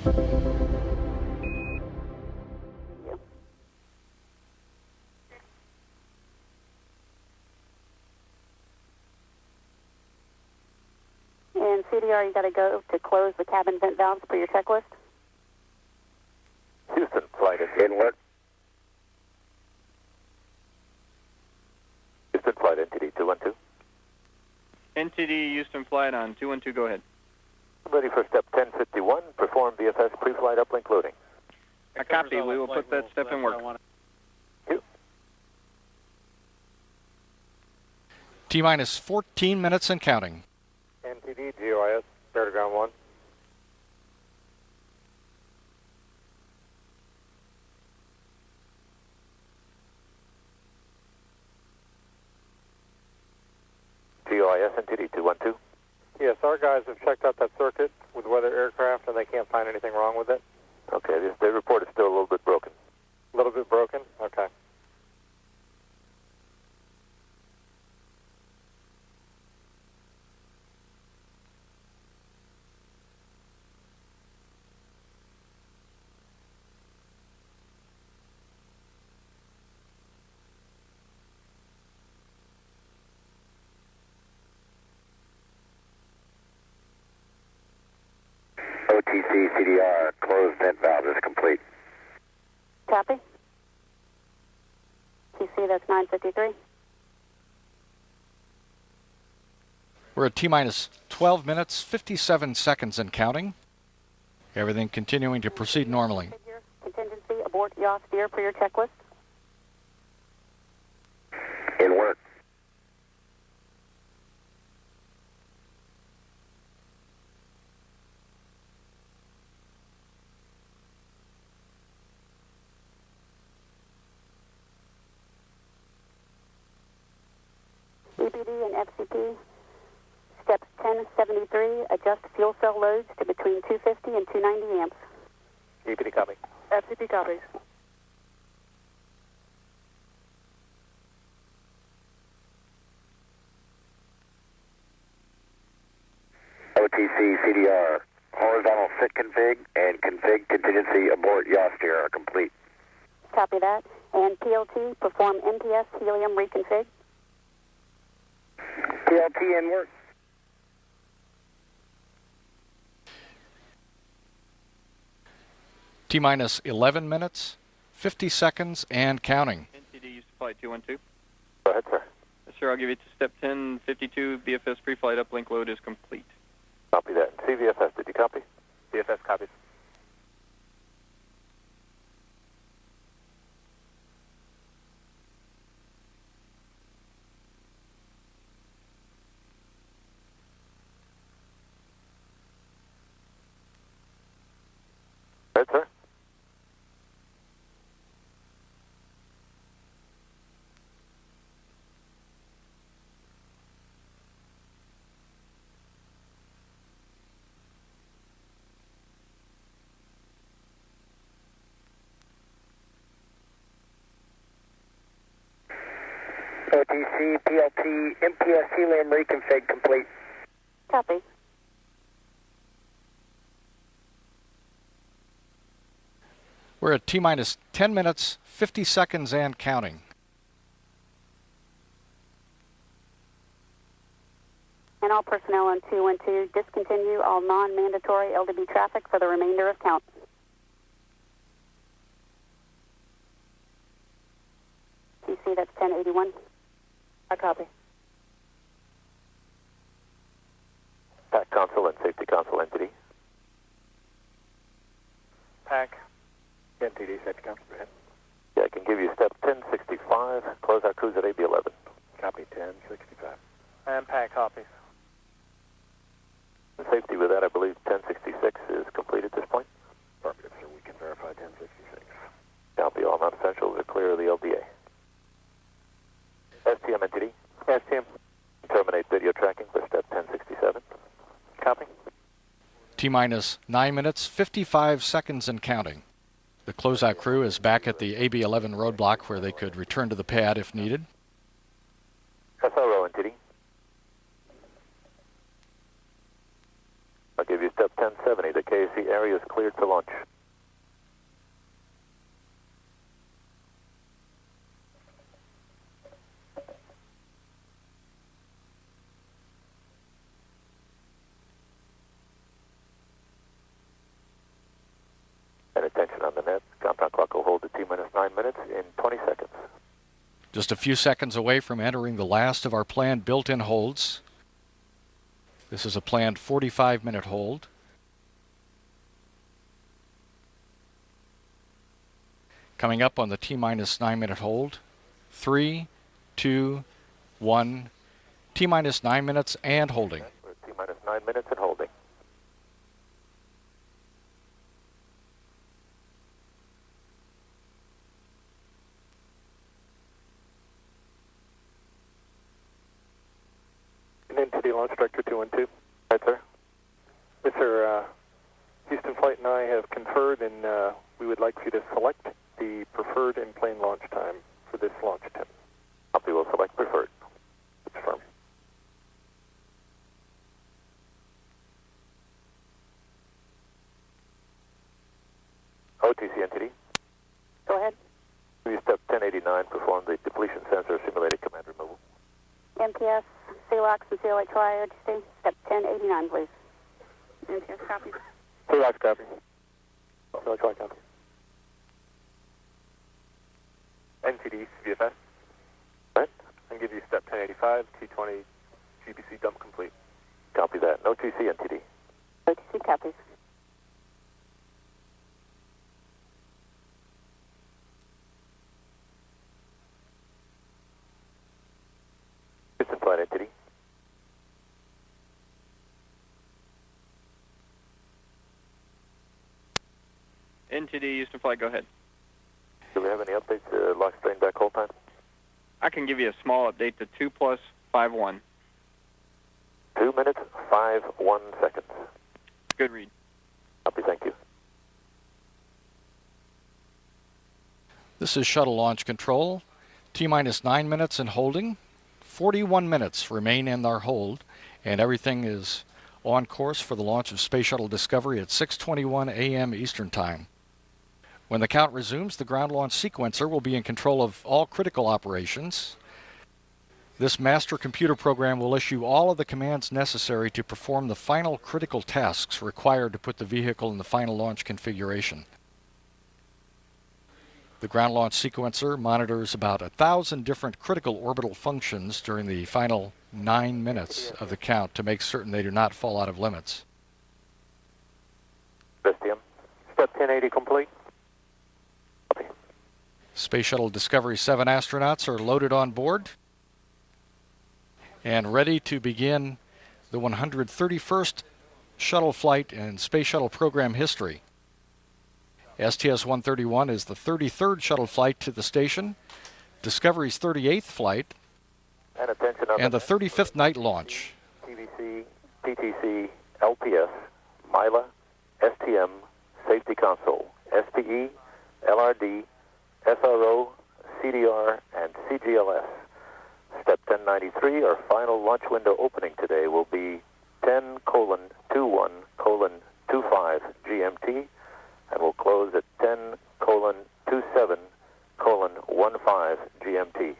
And CDR, you got to go to close the cabin vent valves per your checklist. Houston, flight in work. Houston, flight NTD 212. NTD Houston flight on 212, go ahead. Ready for step 1051, perform VFS pre-flight uplink loading. A copy, we will put that step in work. T-minus 14 minutes and counting. NTD, GOIS, clear to ground 1. GOIS, NTD 212. Yes, our guys have checked out that circuit with weather aircraft and they can't find anything wrong with it. Okay, they report it's still a little bit broken. A little bit broken? Okay. OTC CDR, closed vent valve is complete. Copy. TC, that's 953. We're at T-minus 12 minutes, 57 seconds and counting. Everything continuing to proceed normally. Contingency, abort yaw steer per your checklist. In work. EPD and FCP, steps 1073, adjust fuel cell loads to between 250 and 290 amps. EPD copy. FCP copies. OTC CDR, horizontal sit config and config contingency abort yaw steer are complete. Copy that. And PLT, perform NPS helium reconfig. PLT in work. T-minus 11 minutes, 50 seconds and counting. NTD Houston flight 212. Go ahead, sir. Yes, sir, I'll give you to step 1052, VFS pre-flight uplink load is complete. Copy that. CVFS, did you copy? VFS copies. Go ahead, sir. OTC, PLT, MPS helium reconfig complete. Copy. We're at T-minus 10 minutes, 50 seconds and counting. And all personnel on 212, discontinue all non-mandatory LDB traffic for the remainder of count. TC, that's 1081. I copy. PAC console and safety console entity. PAC. NTD, safety console, go ahead. Yeah, I can give you step 1065, close out cruise at AB11. Copy, 1065. And PAC copies. And safety with that, I believe 1066 is complete at this point. Affirmative, sir. We can verify 1066. Copy, all non-essentials are clear of the LBA. STM entity. STM. Terminate video tracking for step 1067. Copy. T-minus 9 minutes, 55 seconds and counting. The closeout crew is back at the AB11 roadblock where they could return to the pad if needed. SRO entity. I'll give you step 1070. The KAC area is cleared for launch. And attention on the net. Compound clock will hold at T-minus 9 minutes in 20 seconds. Just a few seconds away from entering the last of our planned built-in holds. This is a planned 45-minute hold. Coming up on the T-minus 9-minute hold. 3, 2, 1. T-minus 9 minutes and holding. We're at T-minus 9 minutes and holding. NTD Launch Director 212. Right, sir. Yes, sir. Houston Flight and I have conferred, and we would like for you to select the preferred in-plane launch time for this launch attempt. Copy, will select preferred. It's firm. OTC NTD. Go ahead. We step 1089, perform the depletion sensor simulated command removal. MTS, CLOX, and CLH OTC. Step 1089, please. MTS copy. CLOX copy. CLH copy. NTD, VFS. Right. And give you step 1085, T20, GBC dump complete. Copy that. No TC NTD. OTC copies. Houston Flight NTD. NTD, Houston Flight, go ahead. Do we have any updates to lock strain back hold time? I can give you a small update to 2+51. 2 minutes, 51 seconds. Good read. Copy, thank you. This is Shuttle Launch Control. T-minus 9 minutes and holding. 41 minutes remain in our hold, and everything is on course for the launch of Space Shuttle Discovery at 6:21 a.m. Eastern Time. When the count resumes, the ground launch sequencer will be in control of all critical operations. This master computer program will issue all of the commands necessary to perform the final critical tasks required to put the vehicle in the final launch configuration. The ground launch sequencer monitors about 1,000 different critical orbital functions during the final 9 minutes of the count to make certain they do not fall out of limits. STM. Step 1080 complete. Copy. Space Shuttle Discovery 7 astronauts are loaded on board and ready to begin the 131st shuttle flight in Space Shuttle program history. STS-131 is the 33rd shuttle flight to the station, Discovery's 38th flight, And attention on and the 35th night launch. TVC, PTC, LPS, MILA, STM, Safety Console, SPE, LRD, SRO, CDR, and CGLS. Step 1093, our final launch window opening today will be 10:21:25 GMT, and will close at 10:27:15 GMT.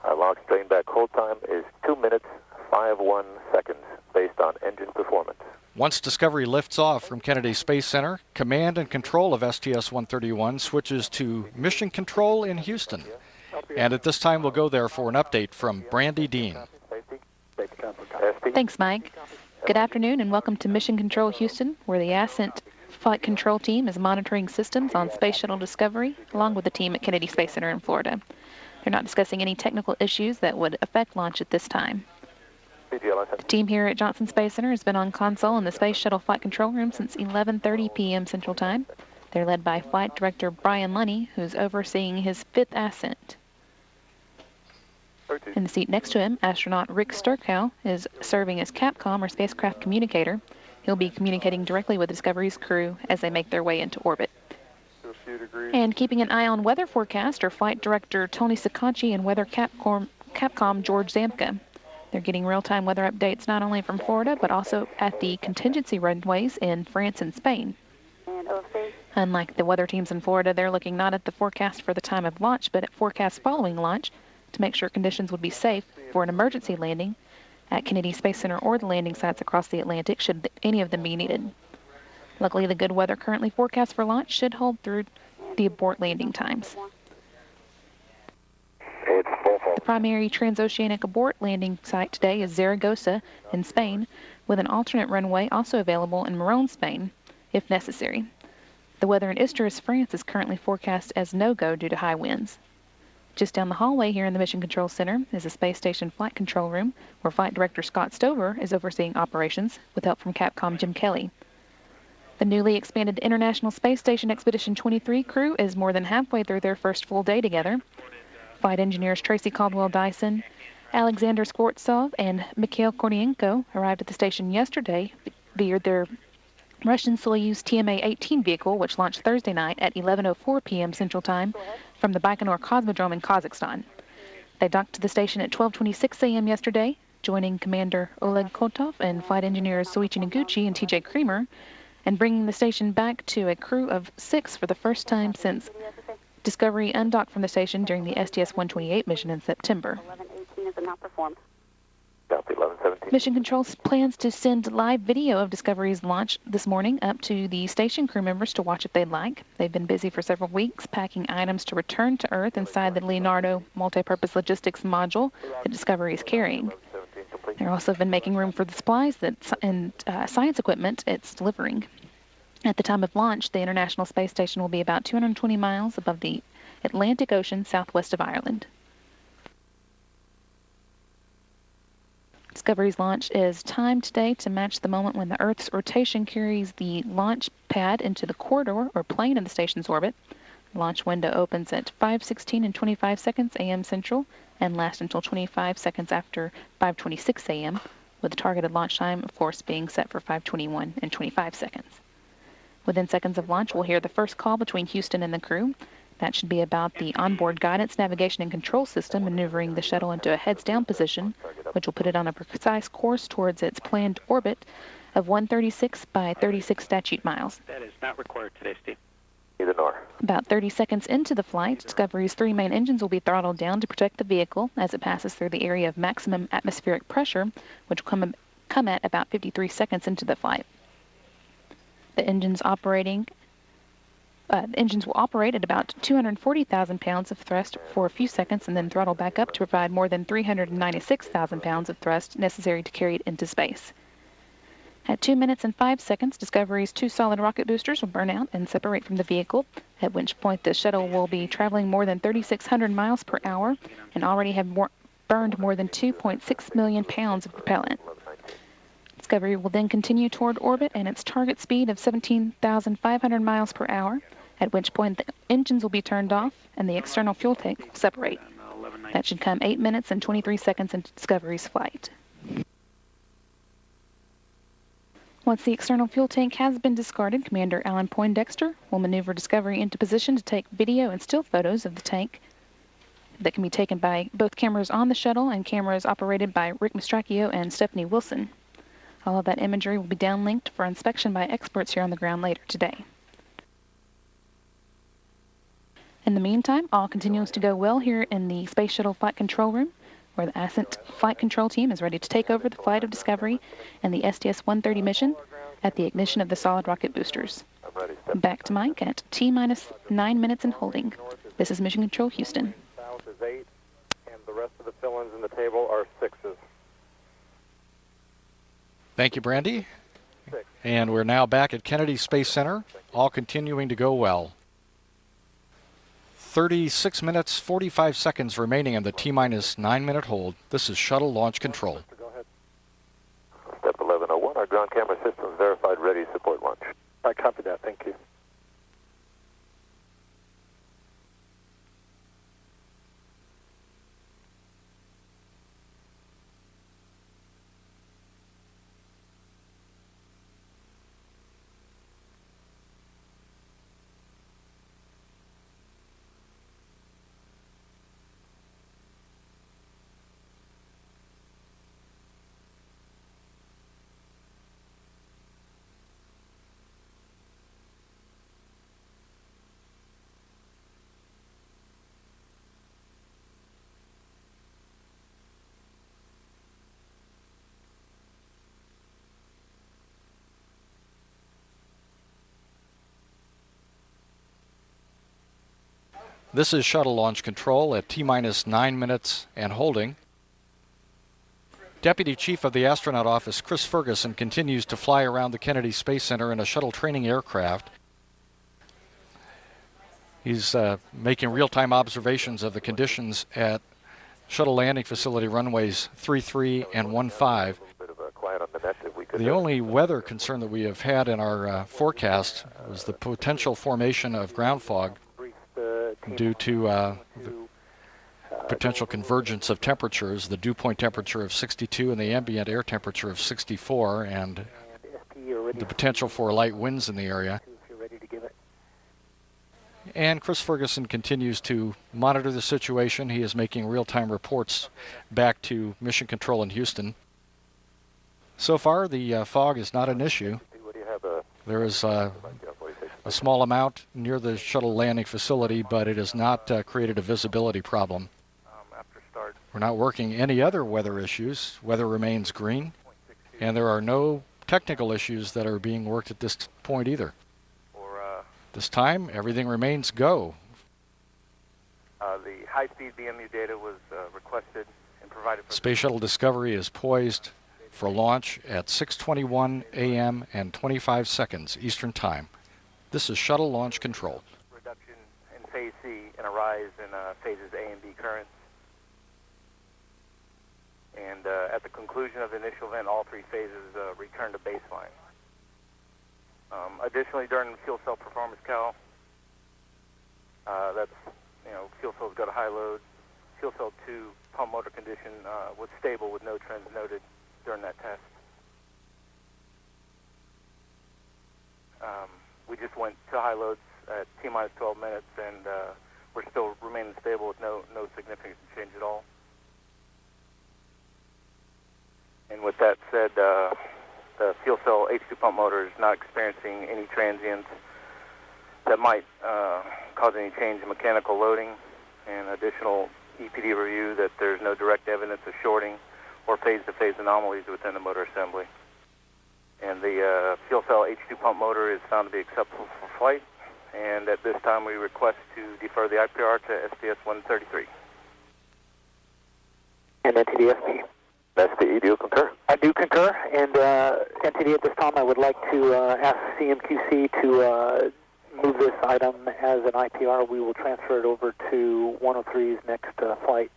Our lock strain back hold time is 2 minutes, 51 seconds, based on engine performance. Once Discovery lifts off from Kennedy Space Center, command and control of STS-131 switches to Mission Control in Houston. And at this time, we'll go there for an update from Brandy Dean. Thanks, Mike. Good afternoon and welcome to Mission Control Houston, where the Ascent Flight Control Team is monitoring systems on Space Shuttle Discovery, along with the team at Kennedy Space Center in Florida. They're not discussing any technical issues that would affect launch at this time. The team here at Johnson Space Center has been on console in the Space Shuttle Flight Control Room since 11:30 p.m. Central Time. They're led by Flight Director Brian Lunny, who's overseeing his 5th ascent. In the seat next to him, astronaut Rick Sturkow is serving as Capcom, or spacecraft communicator. He'll be communicating directly with Discovery's crew as they make their way into orbit. And keeping an eye on weather forecast are Flight Director Tony Sakachi and Weather Capcom George Zamka. They're getting real-time weather updates not only from Florida, but also at the contingency runways in France and Spain. And OFC. Unlike the weather teams in Florida, they're looking not at the forecast for the time of launch, but at forecasts following launch to make sure conditions would be safe for an emergency landing at Kennedy Space Center or the landing sites across the Atlantic should any of them be needed. Luckily, the good weather currently forecast for launch should hold through the abort landing times. The primary transoceanic abort landing site today is Zaragoza in Spain, with an alternate runway also available in Morón, Spain, if necessary. The weather in Istris, France is currently forecast as no-go due to high winds. Just down the hallway here in the Mission Control Center is a space station flight control room where Flight Director Scott Stover is overseeing operations with help from Capcom Jim Kelly. The newly expanded International Space Station Expedition 23 crew is more than halfway through their first full day together. Flight engineers Tracy Caldwell-Dyson, Alexander Skvortsov, and Mikhail Kornienko arrived at the station yesterday via their Russian Soyuz TMA-18 vehicle, which launched Thursday night at 11:04 p.m. Central Time from the Baikonur Cosmodrome in Kazakhstan. They docked to the station at 12:26 a.m. yesterday, joining Commander Oleg Kotov and flight engineers Soichi Noguchi and TJ Creamer, and bringing the station back to a crew of 6 for the first time since Discovery undocked from the station during the STS-128 mission in September. 1118 is not performed. Copy, 1117. Mission Control plans to send live video of Discovery's launch this morning up to the station crew members to watch if they'd like. They've been busy for several weeks packing items to return to Earth inside the Leonardo multipurpose logistics module that Discovery is carrying. They've also been making room for the supplies and science equipment it's delivering. At the time of launch, the International Space Station will be about 220 miles above the Atlantic Ocean southwest of Ireland. Discovery's launch is timed today to match the moment when the Earth's rotation carries the launch pad into the corridor or plane of the station's orbit. The launch window opens at 5:16 and 25 seconds a.m. Central and lasts until 25 seconds after 5:26 a.m., with the targeted launch time, of course, being set for 5:21 and 25 seconds. Within seconds of launch, we'll hear the first call between Houston and the crew. That should be about the onboard guidance, navigation, and control system maneuvering the shuttle into a heads-down position, which will put it on a precise course towards its planned orbit of 136 by 36 statute miles. That is not required today, Steve. Either nor. About 30 seconds into the flight, Discovery's 3 main engines will be throttled down to protect the vehicle as it passes through the area of maximum atmospheric pressure, which will come at about 53 seconds into the flight. The engines will operate at about 240,000 pounds of thrust for a few seconds and then throttle back up to provide more than 396,000 pounds of thrust necessary to carry it into space. At 2 minutes and 5 seconds, Discovery's 2 solid rocket boosters will burn out and separate from the vehicle, at which point the shuttle will be traveling more than 3,600 miles per hour and already have burned more than 2.6 million pounds of propellant. Discovery will then continue toward orbit and its target speed of 17,500 miles per hour, at which point the engines will be turned off and the external fuel tank will separate. That should come 8 minutes and 23 seconds into Discovery's flight. Once the external fuel tank has been discarded, Commander Alan Poindexter will maneuver Discovery into position to take video and still photos of the tank that can be taken by both cameras on the shuttle and cameras operated by Rick Mastracchio and Stephanie Wilson. All of that imagery will be downlinked for inspection by experts here on the ground later today. In the meantime, all continues to go well here in the Space Shuttle Flight Control Room, where the Ascent Flight Control Team is ready to take over the flight of Discovery and the STS-130 mission at the ignition of the solid rocket boosters. Back to Mike at T-minus 9 minutes and holding. This is Mission Control Houston. South is 8, and the rest of the fill-ins in the table are 6s. Thank you, Brandy. And we're now back at Kennedy Space Center, all continuing to go well. 36 minutes, 45 seconds remaining in the T-minus 9-minute hold. This is Shuttle Launch Control. Go ahead. Step 1101, our ground camera systems verified ready, support launch. I copy that. Thank you. This is Shuttle Launch Control at T-minus 9 minutes and holding. Deputy Chief of the Astronaut Office, Chris Ferguson, continues to fly around the Kennedy Space Center in a shuttle training aircraft. He's making real-time observations of the conditions at shuttle landing facility runways 33 and 15. The only weather concern that we have had in our forecast was the potential formation of ground fog due to the potential convergence of temperatures, the dew point temperature of 62 and the ambient air temperature of 64, and the potential for light winds in the area. And Chris Ferguson continues to monitor the situation. He is making real-time reports back to Mission Control in Houston. So far, the fog is not an issue. There is a small amount near the shuttle landing facility, but it has not created a visibility problem. We're not working any other weather issues. Weather remains green, and there are no technical issues that are being worked at this point either. This time, everything remains go. The high-speed BMU data was requested and provided. Space Shuttle Discovery is poised for launch at 6:21 a.m. and 25 seconds Eastern Time. This is Shuttle Launch Control. Reduction in phase C and a rise in phases A and B currents. And at the conclusion of the initial event, all three phases return to baseline. Additionally, during the fuel cell performance cal, fuel cells got a high load. Fuel cell 2 pump motor condition was stable with no trends noted during that test. We just went to high loads at T-minus 12 minutes, and we're still remaining stable with no significant change at all. And with that said, the fuel cell H2 pump motor is not experiencing any transients that might cause any change in mechanical loading, and additional EPD review that there's no direct evidence of shorting or phase-to-phase anomalies within the motor assembly. And the fuel cell H2 pump motor is found to be acceptable for flight, and at this time we request to defer the IPR to STS-133. And NTDFP. STE, do you concur? I do concur, and NTD at this time I would like to ask CMQC to move this item as an IPR. We will transfer it over to 103's next flight,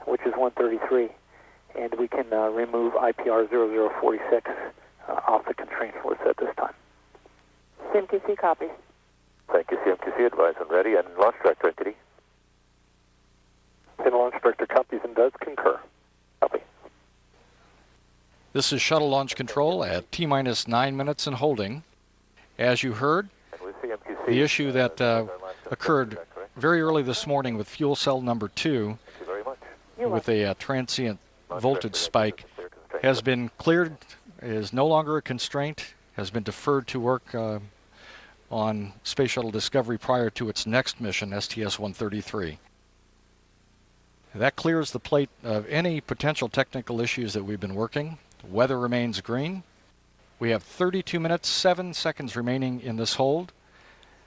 which is 133, and we can remove IPR 0046 off the constraint list at this time. CMQC copies. Thank you, CMQC. Advise and ready. And launch director, entity. And launch director copies and does concur. Copy. This is Shuttle Launch Control at T-minus 9 minutes and holding. As you heard, the issue that occurred very early this morning with fuel cell number 2 with a transient voltage spike has been cleared, is no longer a constraint, has been deferred to work on Space Shuttle Discovery prior to its next mission, STS-133. That clears the plate of any potential technical issues that we've been working. Weather remains green. We have 32 minutes, 7 seconds remaining in this hold,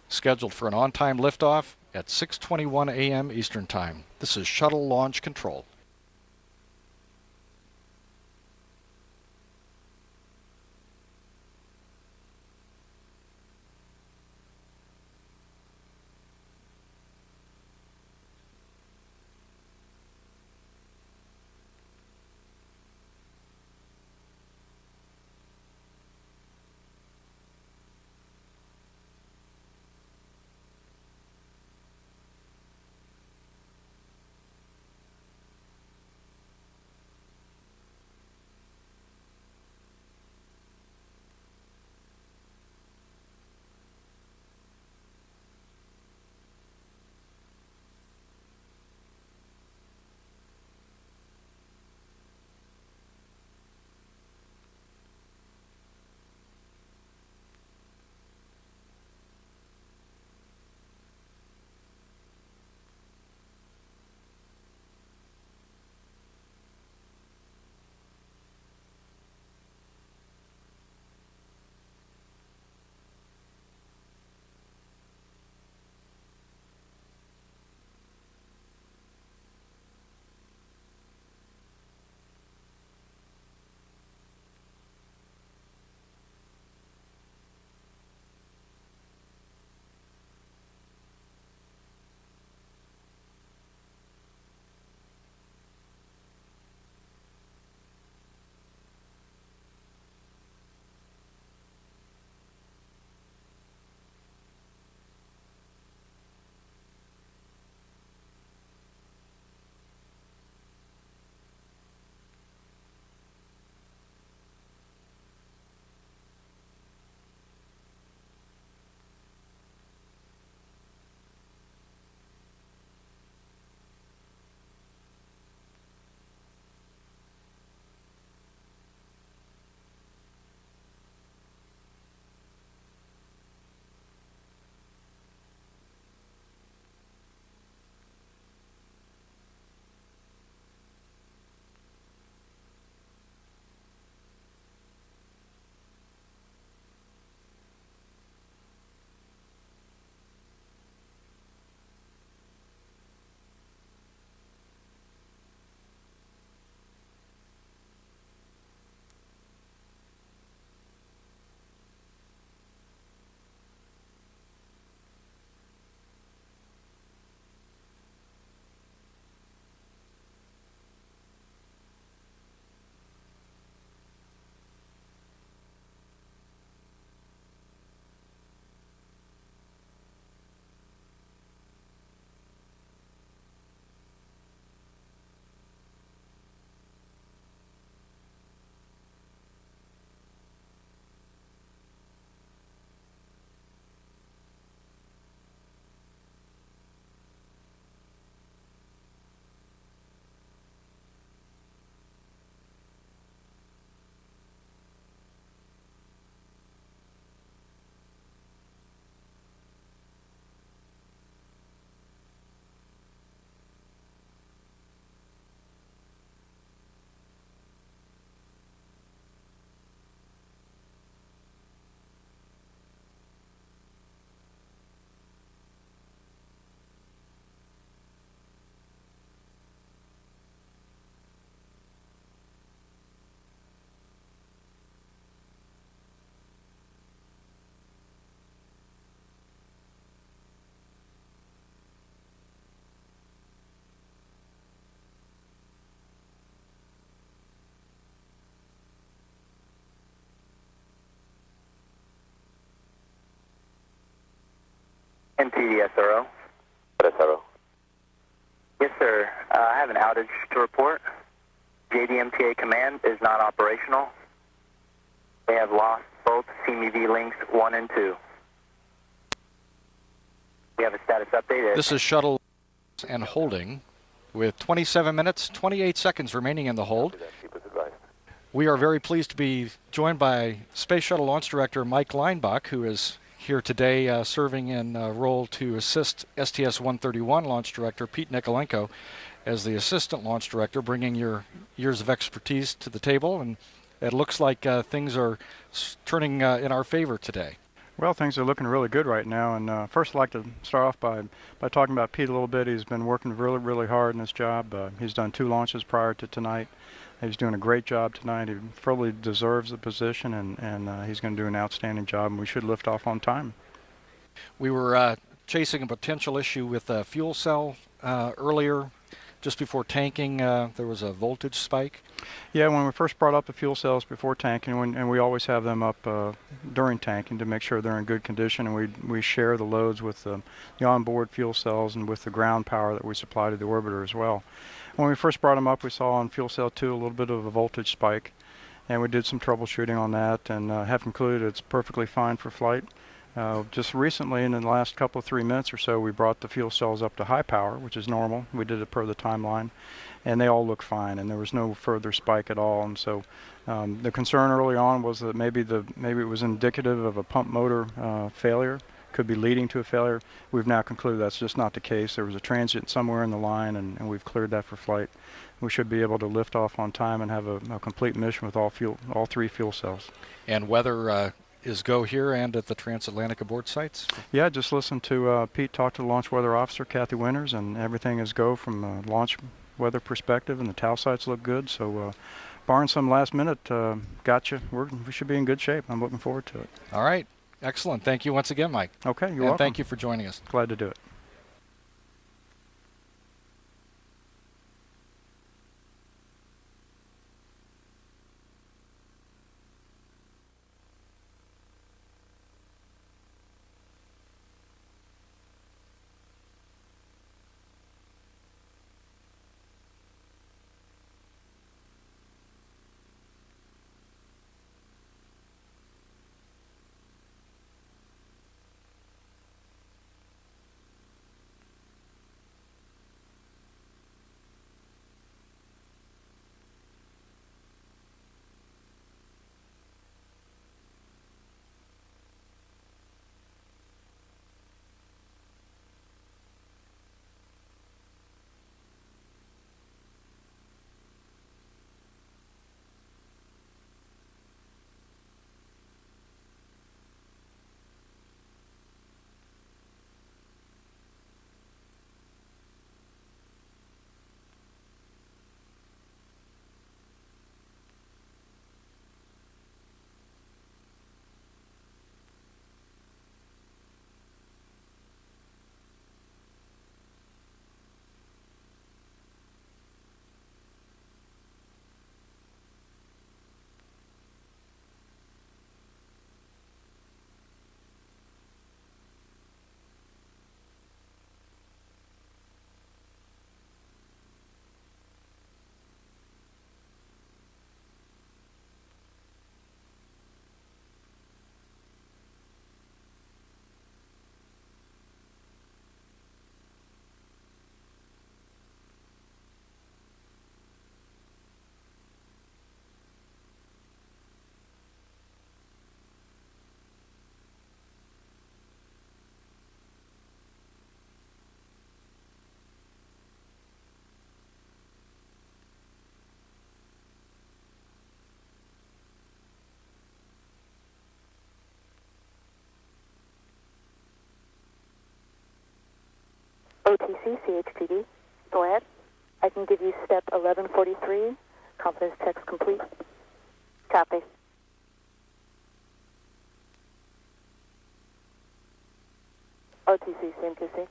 scheduled for an on-time liftoff at 6:21 a.m. Eastern Time. This is Shuttle Launch Control. CMTD SRO. SRO. Yes, sir. I have an outage to report. JDMTA command is not operational. They have lost both CMEV links 1 and 2. We have a status update. This is Shuttle and holding with 27 minutes, 28 seconds remaining in the hold. We are very pleased to be joined by Space Shuttle Launch Director Mike Leinbach, who is here today serving in a role to assist STS-131 Launch Director Pete Nikolenko as the Assistant Launch Director, bringing your years of expertise to the table. And it looks like things are turning in our favor today. Well, things are looking really good right now, and first I'd like to start off by talking about Pete a little bit. He's been working really, really hard in this job. He's done 2 launches prior to tonight. He's doing a great job tonight. He fully deserves the position, and he's going to do an outstanding job, and we should lift off on time. We were chasing a potential issue with a fuel cell earlier. Just before tanking, there was a voltage spike. Yeah, when we first brought up the fuel cells before tanking, and we always have them up during tanking to make sure they're in good condition, and we share the loads with the onboard fuel cells and with the ground power that we supply to the orbiter as well. When we first brought them up, we saw on fuel cell 2 a little bit of a voltage spike, and we did some troubleshooting on that and have concluded it's perfectly fine for flight. Just recently, in the last couple of 3 minutes or so, we brought the fuel cells up to high power, which is normal. We did it per the timeline, and they all look fine, and there was no further spike at all. And so the concern early on was that maybe it was indicative of a pump motor failure, could be leading to a failure. We've now concluded that's just not the case. There was a transient somewhere in the line, and we've cleared that for flight. We should be able to lift off on time and have a complete mission with all 3 fuel cells. And weather is go here and at the transatlantic abort sites? Yeah, just listen to Pete talk to the launch weather officer, Kathy Winters, and everything is go from a launch weather perspective, and the TAL sites look good. So barring some last minute gotcha, we should be in good shape. I'm looking forward to it. All right. Excellent. Thank you once again, Mike. Okay, you're welcome. Thank you for joining us. Glad to do it. OTC, CHPD. Go ahead. I can give you step 1143. Confidence checks complete. Copy. OTC, CMQC.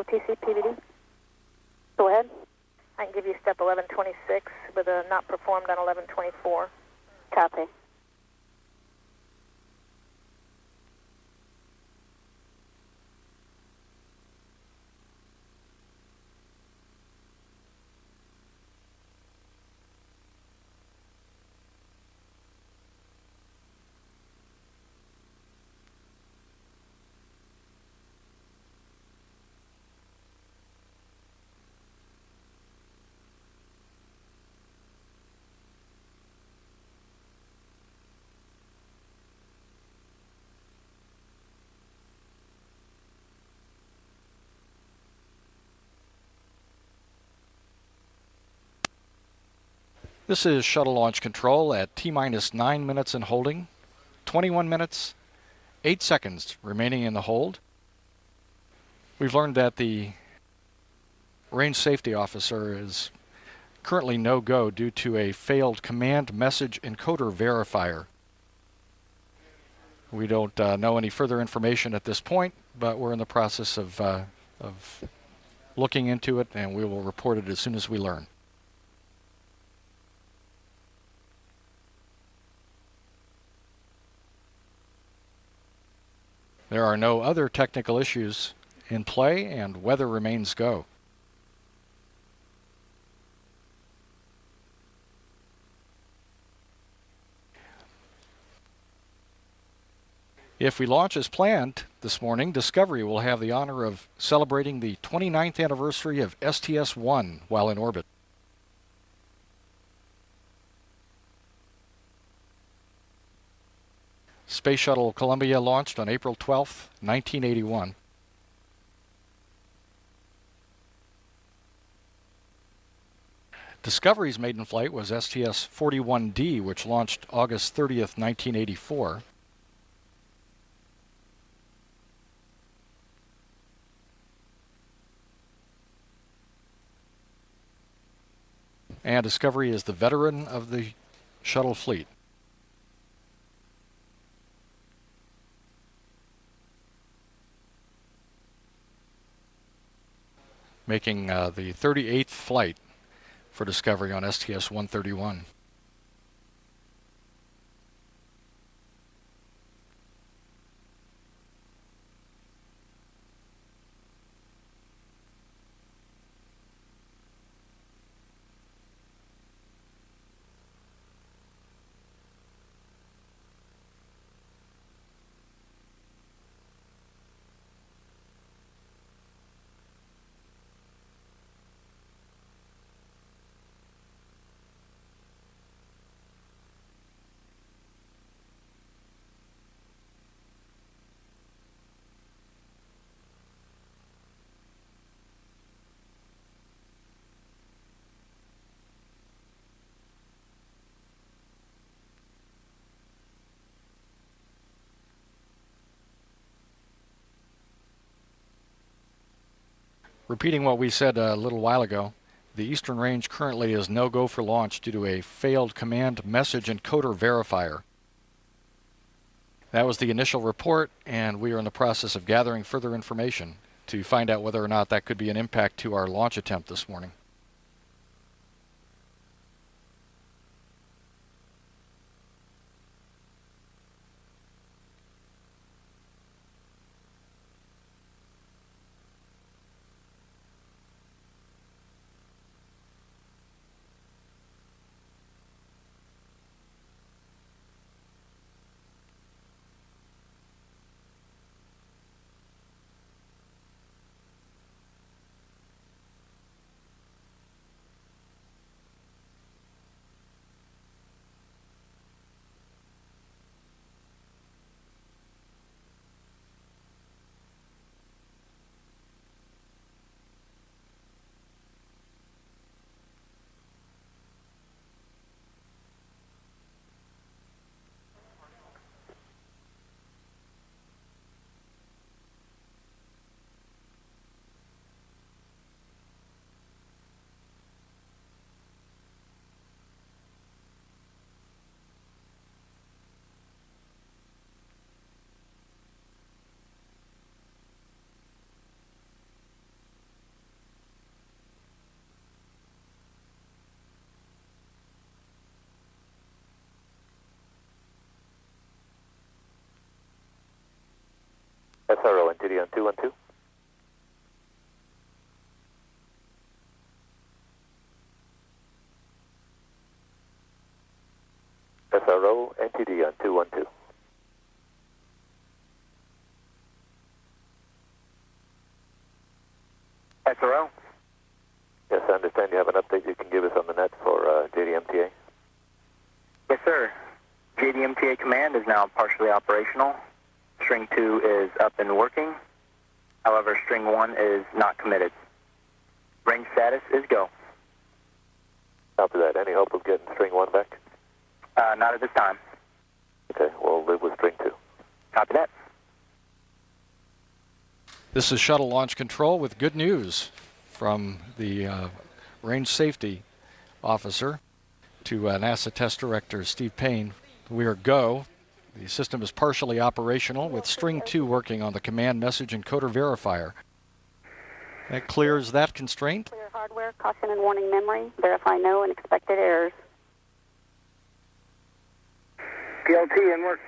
OTC PVD. Go ahead. I can give you step 1126 with a not performed on 1124. Copy. This is shuttle launch control at T-minus 9 minutes in holding, 21 minutes, 8 seconds remaining in the hold. We've learned that the range safety officer is currently no-go due to a failed command message encoder verifier. We don't know any further information at this point, but we're in the process of looking into it, and we will report it as soon as we learn. There are no other technical issues in play, and weather remains go. If we launch as planned this morning, Discovery will have the honor of celebrating the 29th anniversary of STS-1 while in orbit. Space Shuttle Columbia launched on April 12, 1981. Discovery's maiden flight was STS-41D, which launched August 30th, 1984. And Discovery is the veteran of the shuttle fleet. Making the 38th flight for Discovery on STS-131. Repeating what we said a little while ago, the Eastern Range currently is no-go for launch due to a failed command message encoder verifier. That was the initial report, and we are in the process of gathering further information to find out whether or not that could be an impact to our launch attempt this morning. SRO, NTD on 212. SRO, NTD on 212. SRO? Yes, I understand you have an update you can give us on the net for JDMTA. Yes, sir. JDMTA command is now partially operational. String 2 is up and working. However, string 1 is not committed. Range status is go. After that, any hope of getting string 1 back? Not at this time. Okay, we'll live with string 2. Copy that. This is Shuttle Launch Control with good news from the Range Safety Officer to NASA Test Director Steve Payne. We are go. The system is partially operational with string 2 working on the command message encoder verifier. That clears that constraint. Clear hardware, caution and warning memory, verify no and expected errors. PLT in work.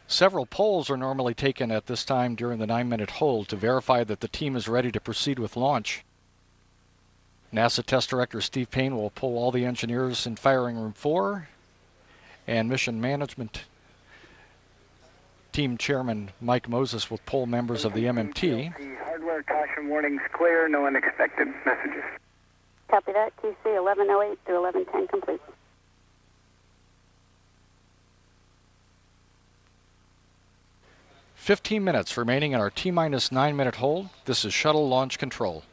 Several polls are normally taken at this time during the 9-minute hold to verify that the team is ready to proceed with launch. NASA Test Director Steve Payne will poll all the engineers in Firing Room 4, and Mission Management Team Chairman Mike Moses will poll members of the MMT. The hardware caution warnings clear, no unexpected messages. Copy that, QC 1108 through 1110 complete. "15 minutes remaining in our T-minus 9-minute hold. This is Shuttle Launch Control.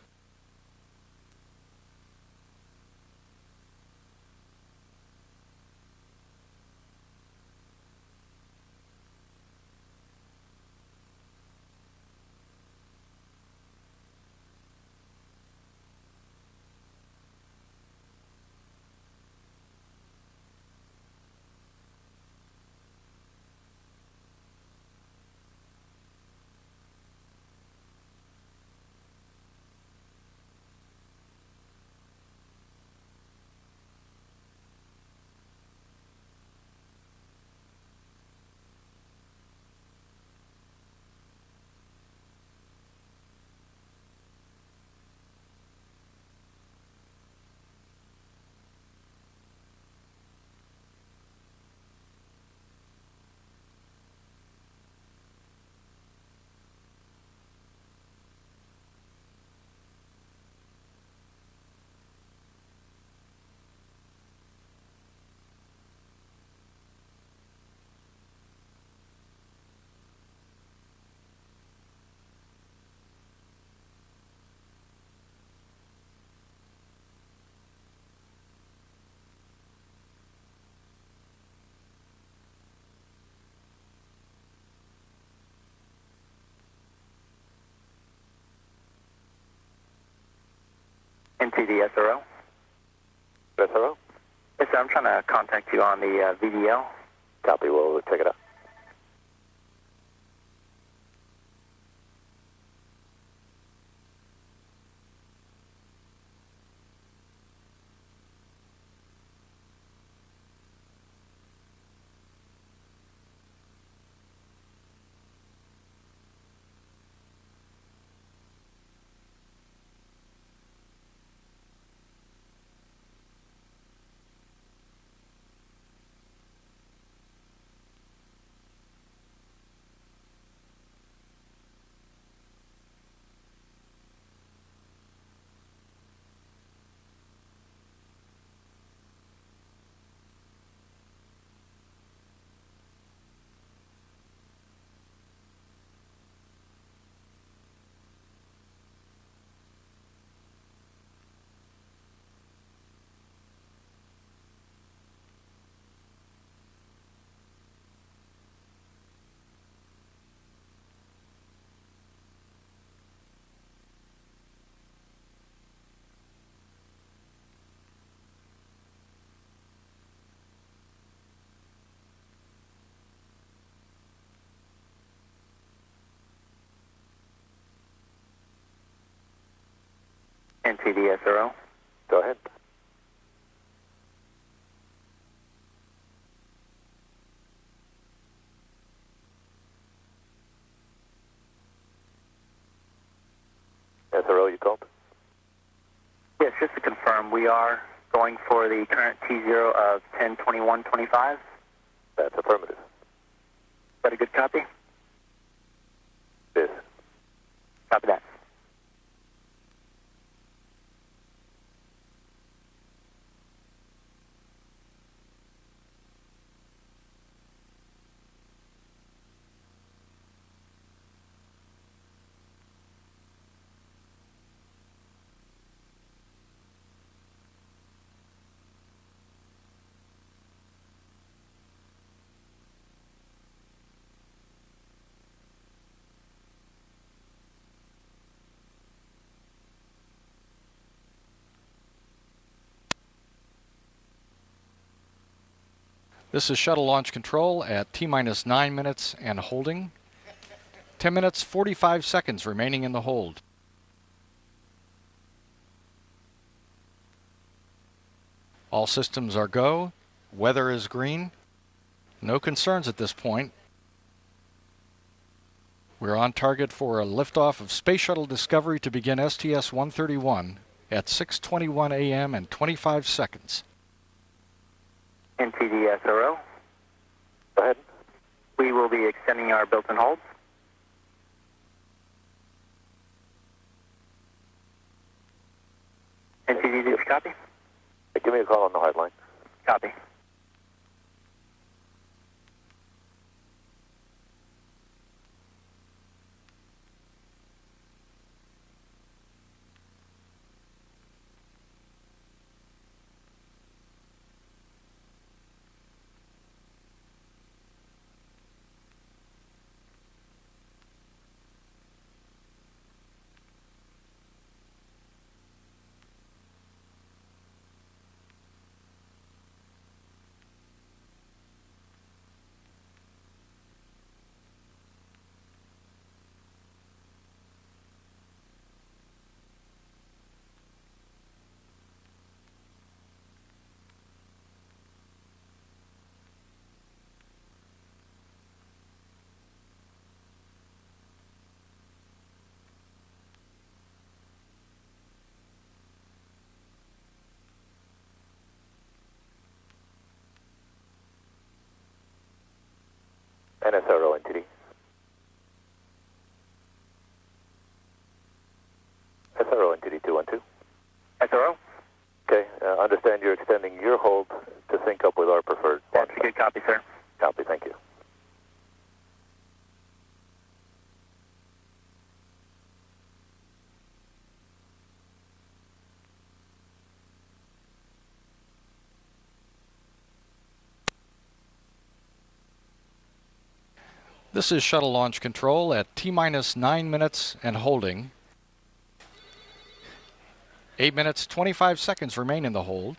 NTD SRO. SRO? Yes, sir, I'm trying to contact you on the VDL. Copy, we'll check it out. NTD SRO. Go ahead. SRO, you called? Yes, just to confirm, we are going for the current T0 of 10:21:25. That's affirmative. Is that a good copy? Yes. Copy that. This is shuttle launch control at T-minus 9 minutes and holding. 10 minutes, 45 seconds remaining in the hold. All systems are go. Weather is green. No concerns at this point. We're on target for a liftoff of Space Shuttle Discovery to begin STS-131 at 6:21 a.m. and 25 seconds. NTD SRO. Go ahead. We will be extending our built-in holds. NTD, do you copy? Hey, give me a call on the hard line. Copy. NSRO NTD. SRO NTD 212. SRO? Okay, understand you're extending your hold to sync up with our preferred launch. That's a good copy, sir. Copy, thank you. This is shuttle launch control at T-minus 9 minutes and holding. 8 minutes, 25 seconds remain in the hold.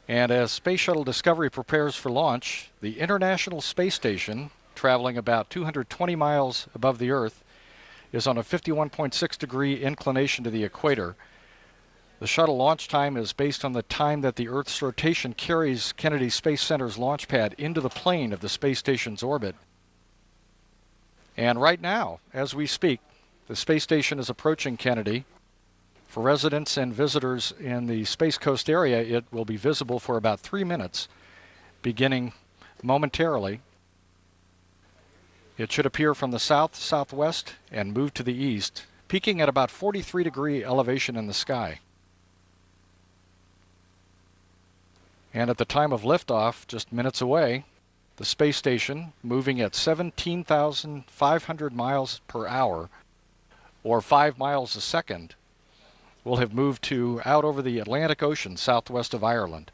And as Space Shuttle Discovery prepares for launch, the International Space Station, traveling about 220 miles above the Earth, is on a 51.6 degree inclination to the equator. The shuttle launch time is based on the time that the Earth's rotation carries Kennedy Space Center's launch pad into the plane of the space station's orbit. And right now, as we speak, the space station is approaching Kennedy. For residents and visitors in the Space Coast area, it will be visible for about 3 minutes, beginning momentarily. It should appear from the south-southwest and move to the east, peaking at about 43 degree elevation in the sky. And at the time of liftoff, just minutes away, the space station, moving at 17,500 miles per hour, or 5 miles a second, will have moved to out over the Atlantic Ocean southwest of Ireland.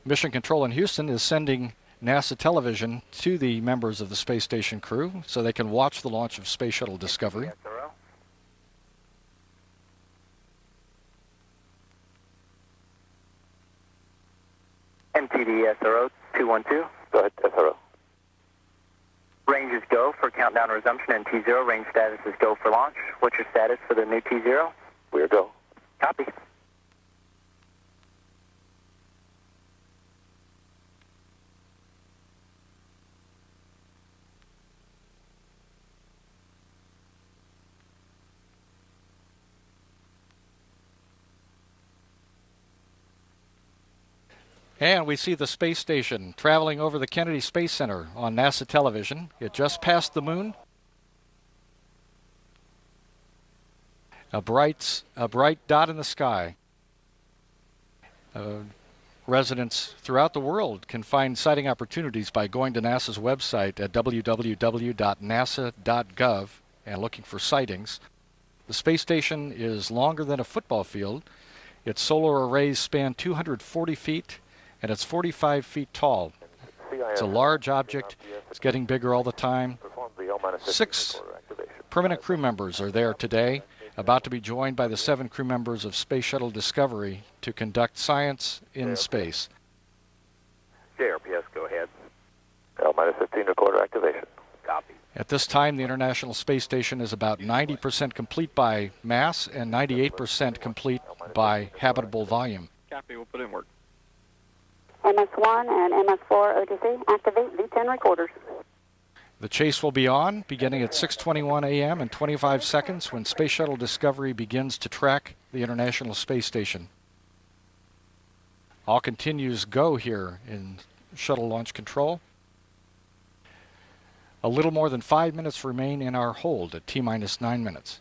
Mission Control in Houston is sending NASA television to the members of the space station crew so they can watch the launch of Space Shuttle Discovery. SRO. NTD SRO 212. Go ahead, SRO. Range is go for countdown resumption, and T0 range status is go for launch. What's your status for the new T0? We're go. Copy. And we see the space station traveling over the Kennedy Space Center on NASA television. It just passed the moon. A bright dot in the sky. Residents throughout the world can find sighting opportunities by going to NASA's website at www.nasa.gov and looking for sightings. The space station is longer than a football field. Its solar arrays span 240 feet, and it's 45 feet tall. It's a large object. It's getting bigger all the time. 6 permanent crew members are there today, about to be joined by the 7 crew members of Space Shuttle Discovery to conduct science in space. JRPS, go ahead. L-15 recorder activation. Copy. At this time, the International Space Station is about 90% complete by mass and 98% complete by habitable volume. Copy, we'll put it in work. MS1 and MS4 OTC, activate V10 recorders. The chase will be on, beginning at 6:21 a.m. in 25 seconds when Space Shuttle Discovery begins to track the International Space Station. All continues go here in Shuttle Launch Control. A little more than 5 minutes remain in our hold at T-minus 9 minutes.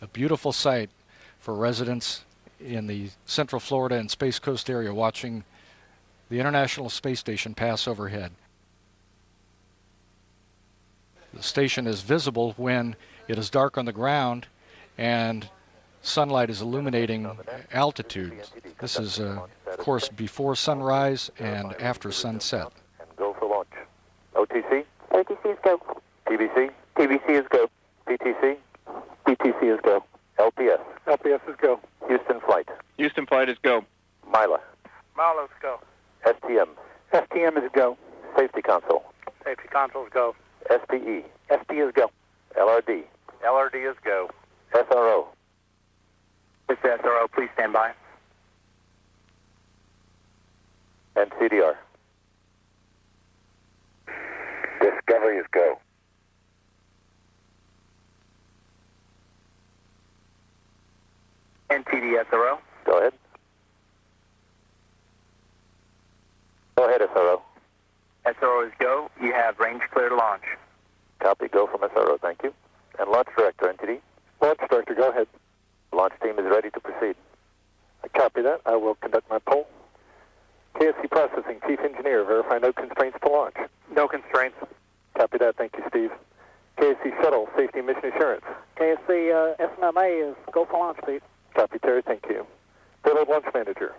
A beautiful sight for residents in the Central Florida and Space Coast area watching the International Space Station pass overhead. The station is visible when it is dark on the ground and sunlight is illuminating altitude. This is, of course, before sunrise and after sunset. And go for launch. OTC? OTC is go. TBC? TBC is go. PTC? PTC is go. LPS? LPS is go. Houston flight? Houston flight is go. Mila? Milo's go. STM? STM is go. Safety console? Safety consoles go. SPE? SP is go. LRD? LRD is go. SRO? This is SRO, please stand by. And CDR? Discovery is go. NTD SRO. Go ahead. Go ahead, SRO. SRO is go. You have range clear to launch. Copy, go from SRO, thank you. And launch director, NTD? Launch director, go ahead. Launch team is ready to proceed. I copy that. I will conduct my poll. KSC processing, chief engineer, verify no constraints to launch. No constraints. Copy that. Thank you, Steve. KSC shuttle, safety and mission assurance. KSC SMMA is go for launch, Pete. Copy, Terry. Thank you. Payload launch manager.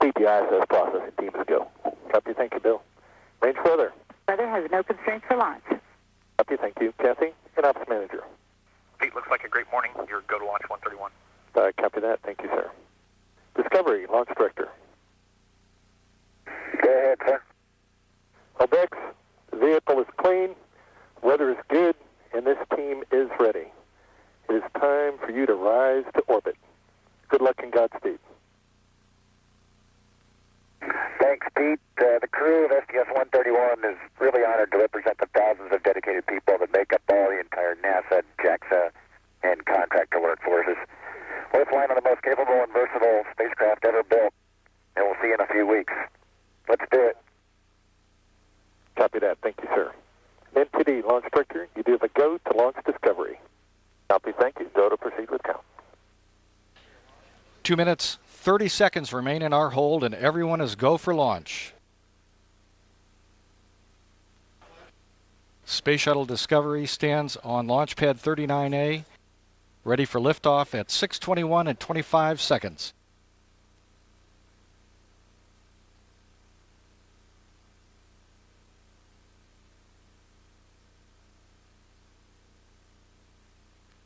Pete, the ISS processing team is go. Copy. Thank you, Bill. Range weather. Weather has no constraints for launch. Copy. Thank you. Kathy, and ops manager. Pete, looks like a great morning. Your go to launch 131. Copy that. Thank you, sir. Discovery, launch director. Go ahead, sir. Obex, the vehicle is clean, weather is good, and this team is ready. It is time for you to rise to orbit. Good luck and Godspeed. Thanks, Pete. The crew of STS-131 is really honored to represent the thousands of dedicated people that make up all the entire NASA, JAXA, and contractor workforces. We're flying on the most capable and versatile spacecraft ever built, and we'll see you in a few weeks. Let's do it. Copy that. Thank you, sir. NTD, launch director, you do have a go to launch Discovery. Copy, thank you. Go to proceed with count. 2 minutes, 30 seconds remain in our hold, and everyone is go for launch. Space Shuttle Discovery stands on launch pad 39A, ready for liftoff at 6:21 and 25 seconds.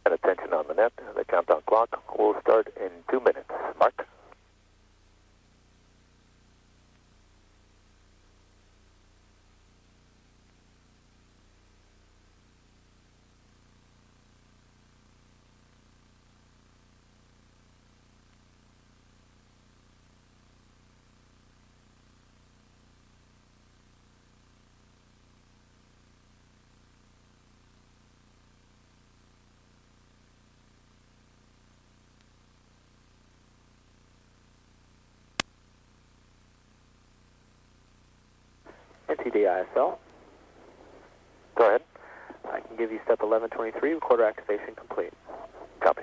And attention on the net. The countdown clock will start in 2 minutes. Mark. MTD ISL. Go ahead. I can give you step 1123, recorder activation complete. Copy.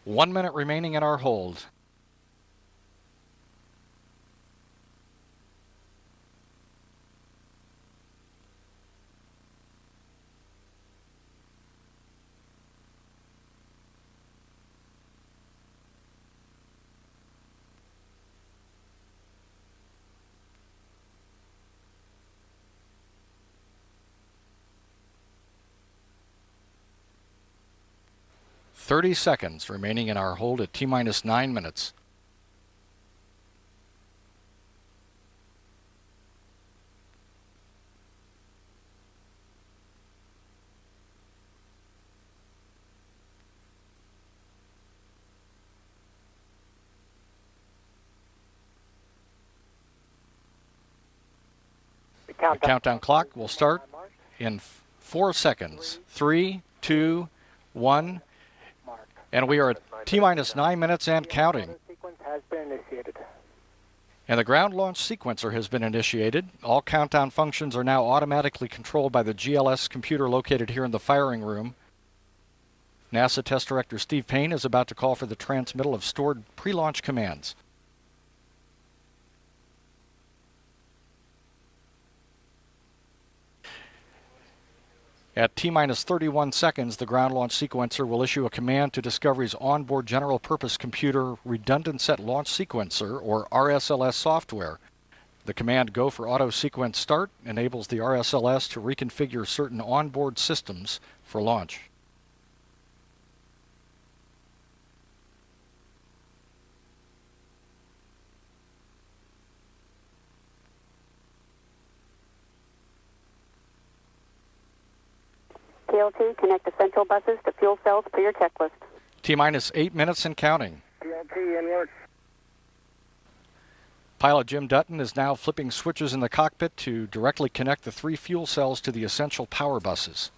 One minute remaining in our hold. Thirty seconds remaining in our hold at T-minus 9 minutes. The countdown clock will start in 4 seconds. 3, 2, 1. And we are at T-minus 9 minutes and counting. Sequence has been initiated. And the ground launch sequencer has been initiated. All countdown functions are now automatically controlled by the GLS computer located here in the firing room. NASA Test Director Steve Payne is about to call for the transmittal of stored pre-launch commands. At T-minus 31 seconds, the ground launch sequencer will issue a command to Discovery's onboard general purpose computer redundant set launch sequencer, or RSLS software. The command Go for auto sequence start enables the RSLS to reconfigure certain onboard systems for launch. TLT, connect essential buses to fuel cells per your checklist. T-minus 8 minutes and counting. TLT in work. Pilot Jim Dutton is now flipping switches in the cockpit to directly connect the 3 fuel cells to the essential power buses.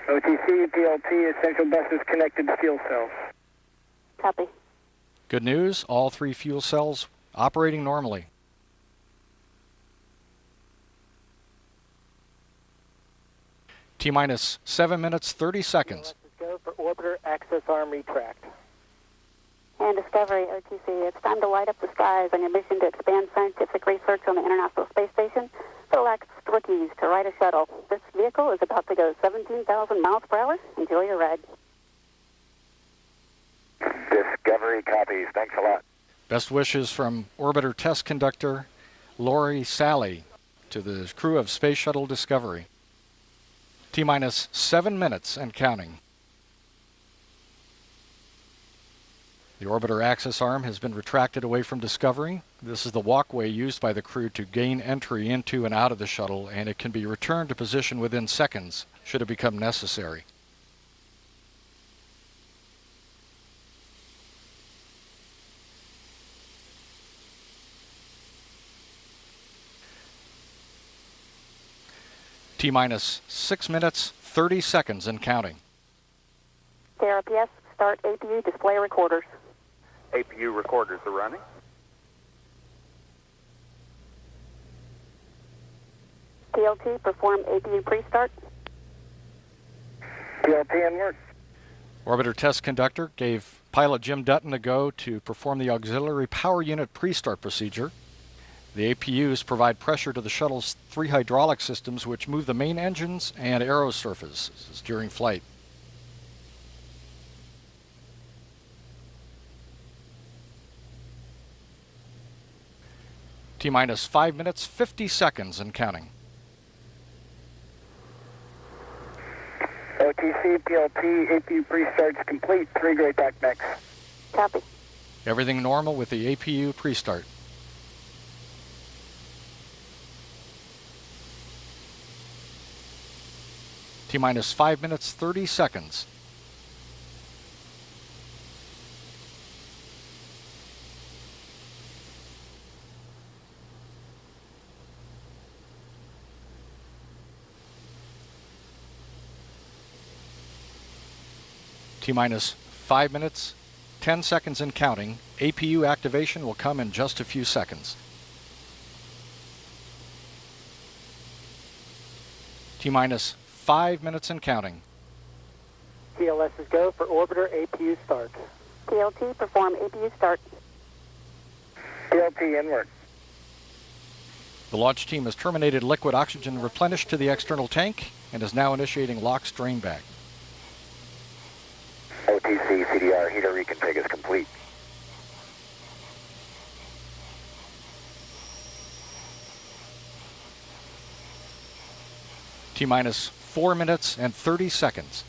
OTC, TLT, essential buses connected to fuel cells. Copy. Good news, all 3 fuel cells operating normally. T-minus 7 minutes, 30 seconds. Go for orbiter access arm retract. And Discovery, OTC, it's time to light up the skies on your mission to expand scientific research on the International Space Station for the last rookies to ride a shuttle. This vehicle is about to go 17,000 miles per hour. Enjoy your ride. Discovery copies. Thanks a lot. Best wishes from Orbiter Test Conductor Lori Sally to the crew of Space Shuttle Discovery. T-minus 7 minutes and counting. The orbiter access arm has been retracted away from Discovery. This is the walkway used by the crew to gain entry into and out of the shuttle, and it can be returned to position within seconds should it become necessary. T-minus 6 minutes, 30 seconds and counting. KRPS, start APU display recorders. APU recorders are running. TLT, perform APU pre-start. TLT in work. Orbiter Test Conductor gave pilot Jim Dutton a go to perform the auxiliary power unit pre-start procedure. The APUs provide pressure to the shuttle's 3 hydraulic systems, which move the main engines and aero surfaces during flight. T-minus 5 minutes, 50 seconds and counting. OTC, TLT, APU pre-starts complete. 3 gray pack mix. Copy. Everything normal with the APU pre-start. T-minus 5 minutes, 30 seconds. T-minus 5 minutes, 10 seconds and counting. APU activation will come in just a few seconds. T-minus 5 minutes and counting. TLS is go for orbiter APU start. TLT, perform APU start. TLT inward. The launch team has terminated liquid oxygen replenished to the external tank and is now initiating LOX drain back. OTC CDR heater reconfig is complete. T-minus 4 minutes and 30 seconds.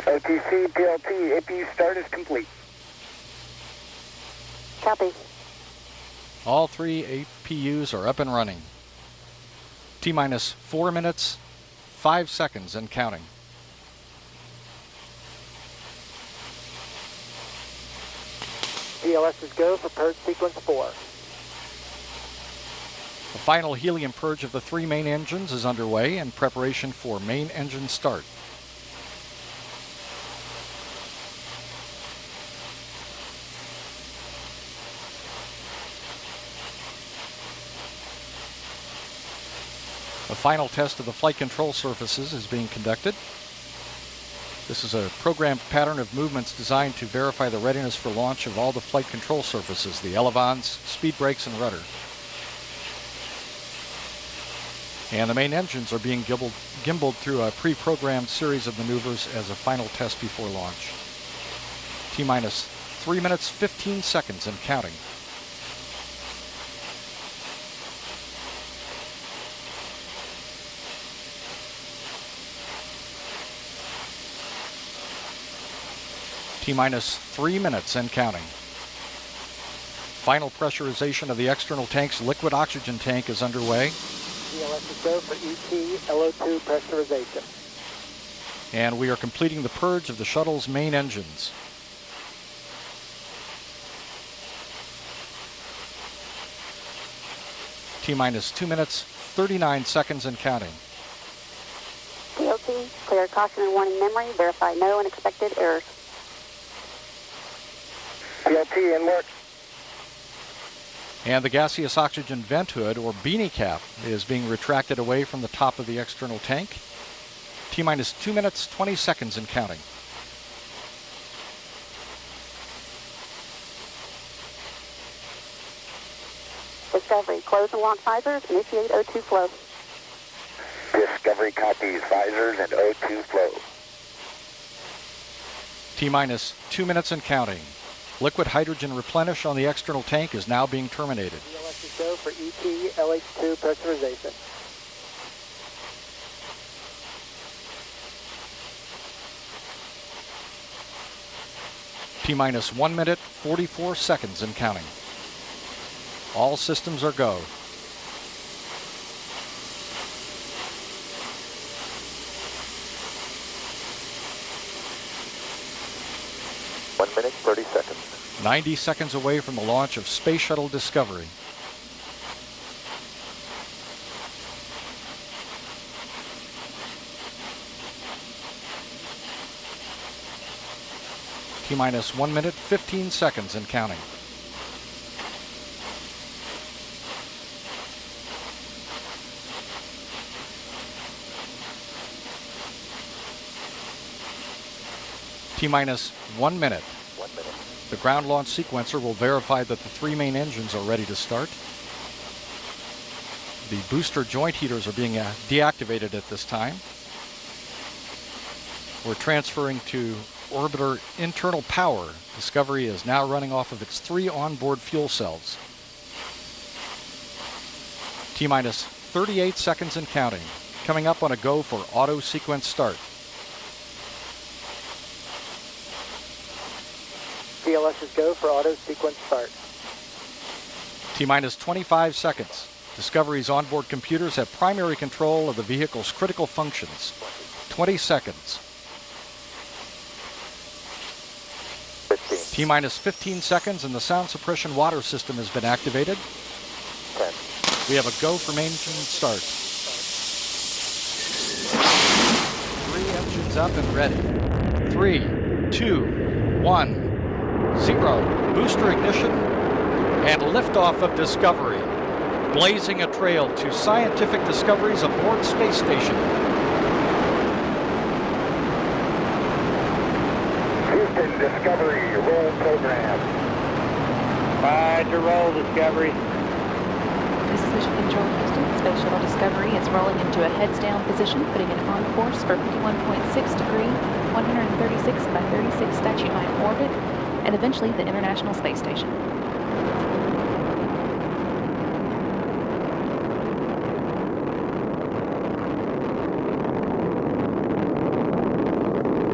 OTC TLT APU start is complete. Copy. All 3 APUs are up and running. T-minus 4 minutes, 5 seconds and counting. TLS is go for purge sequence 4. The final helium purge of the 3 main engines is underway in preparation for main engine start. The final test of the flight control surfaces is being conducted. This is a programmed pattern of movements designed to verify the readiness for launch of all the flight control surfaces, the elevons, speed brakes, and rudder. And the main engines are being gimbaled through a pre-programmed series of maneuvers as a final test before launch. T-minus 3 minutes, 15 seconds and counting. T-minus 3 minutes and counting. Final pressurization of the external tank's liquid oxygen tank is underway. TLS is go for ET LO2 pressurization. And we are completing the purge of the shuttle's main engines. T-minus 2 minutes, 39 seconds and counting. TLT, clear caution and warning memory. Verify no unexpected errors. TLT inward. And the gaseous oxygen vent hood, or beanie cap, is being retracted away from the top of the external tank. T-minus 2 minutes, 20 seconds and counting. Discovery, close and lock visors. Initiate O2 flow. Discovery copies visors and O2 flow. T-minus 2 minutes and counting. Liquid hydrogen replenish on the external tank is now being terminated. TLS is go for ET LH2 pressurization. T-minus 1 minute, 44 seconds and counting. All systems are go. One minute, 30 seconds. 90 seconds away from the launch of Space Shuttle Discovery. T-minus 1 minute, 15 seconds and counting. T-minus 1 minute. 1 minute. The ground launch sequencer will verify that the 3 main engines are ready to start. The booster joint heaters are being deactivated at this time. We're transferring to orbiter internal power. Discovery is now running off of its 3 onboard fuel cells. T-minus 38 seconds and counting. Coming up on a go for auto sequence start. TLS is go for auto sequence start. T-minus 25 seconds. Discovery's onboard computers have primary control of the vehicle's critical functions. 20 seconds. 15. T-minus 15 seconds and the sound suppression water system has been activated. 10. We have a go for main engine start. 3 engines up and ready. 3, 2, 1, 0. Booster ignition and liftoff of Discovery, blazing a trail to scientific discoveries aboard space station. Houston, Discovery, roll program. Roger, roll, Discovery. This is Mission Control Houston. Space Shuttle Discovery is rolling into a heads-down position, putting it on course for 51.6 degree, 136 by 36 statute line orbit, and eventually the International Space Station.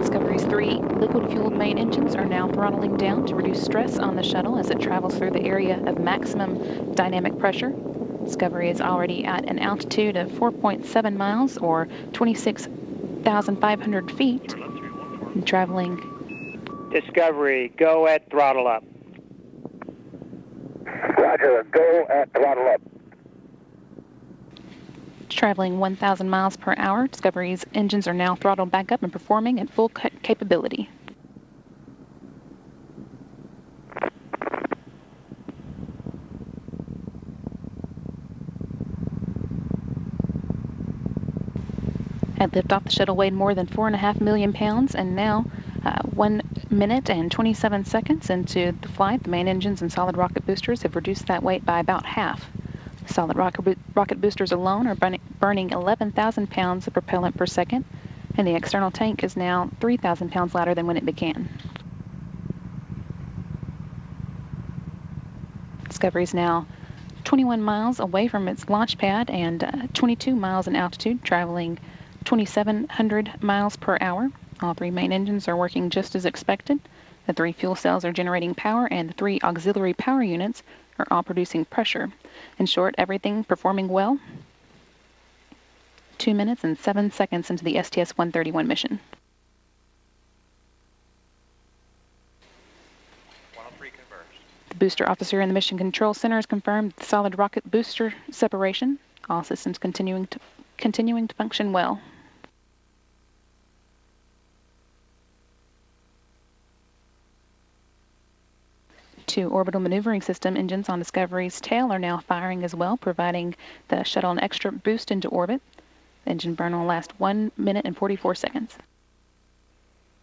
Discovery's 3 liquid-fueled main engines are now throttling down to reduce stress on the shuttle as it travels through the area of maximum dynamic pressure. Discovery is already at an altitude of 4.7 miles or 26,500 feet and traveling. Discovery, go at throttle up. Roger, go at throttle up. Traveling 1,000 miles per hour. Discovery's engines are now throttled back up and performing at full capability. At liftoff, the shuttle weighed more than 4.5 million pounds, and now 1 minute and 27 seconds into the flight, the main engines and solid rocket boosters have reduced that weight by about half. Solid rocket boosters alone are burning 11,000 pounds of propellant per second, and the external tank is now 3,000 pounds lighter than when it began. Discovery is now 21 miles away from its launch pad and 22 miles in altitude, traveling 2,700 miles per hour. All 3 main engines are working just as expected. The 3 fuel cells are generating power, and the 3 auxiliary power units are all producing pressure. In short, everything performing well. 2 minutes and 7 seconds into the STS-131 mission. 103 converged. The booster officer in the Mission Control Center has confirmed the solid rocket booster separation. All systems continuing to function well. Two orbital maneuvering system engines on Discovery's tail are now firing as well, providing the shuttle an extra boost into orbit. The engine burn will last 1 minute and 44 seconds.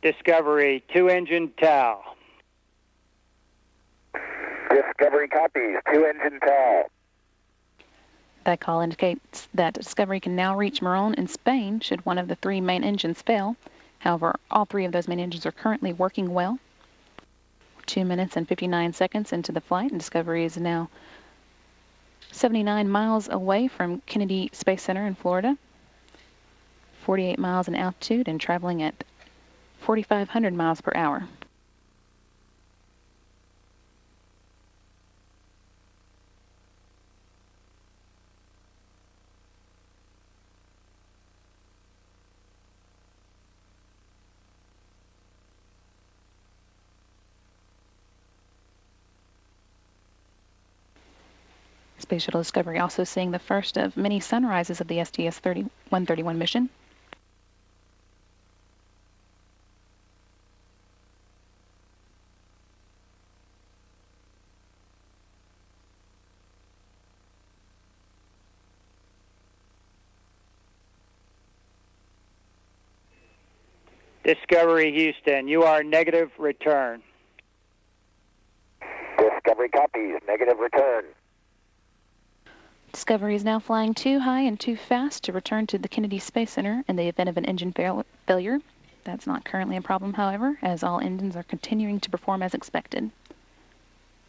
Discovery, 2-engine TOW. Discovery copies, 2-engine TOW. That call indicates that Discovery can now reach Morón in Spain should one of the 3 main engines fail. However, all 3 of those main engines are currently working well. 2 minutes and 59 seconds into the flight, and Discovery is now 79 miles away from Kennedy Space Center in Florida, 48 miles in altitude, and traveling at 4,500 miles per hour. Space Shuttle Discovery also seeing the first of many sunrises of the STS-131 mission. Discovery Houston, you are negative return. Discovery copies, negative return. Discovery is now flying too high and too fast to return to the Kennedy Space Center in the event of an engine failure. That's not currently a problem, however, as all engines are continuing to perform as expected.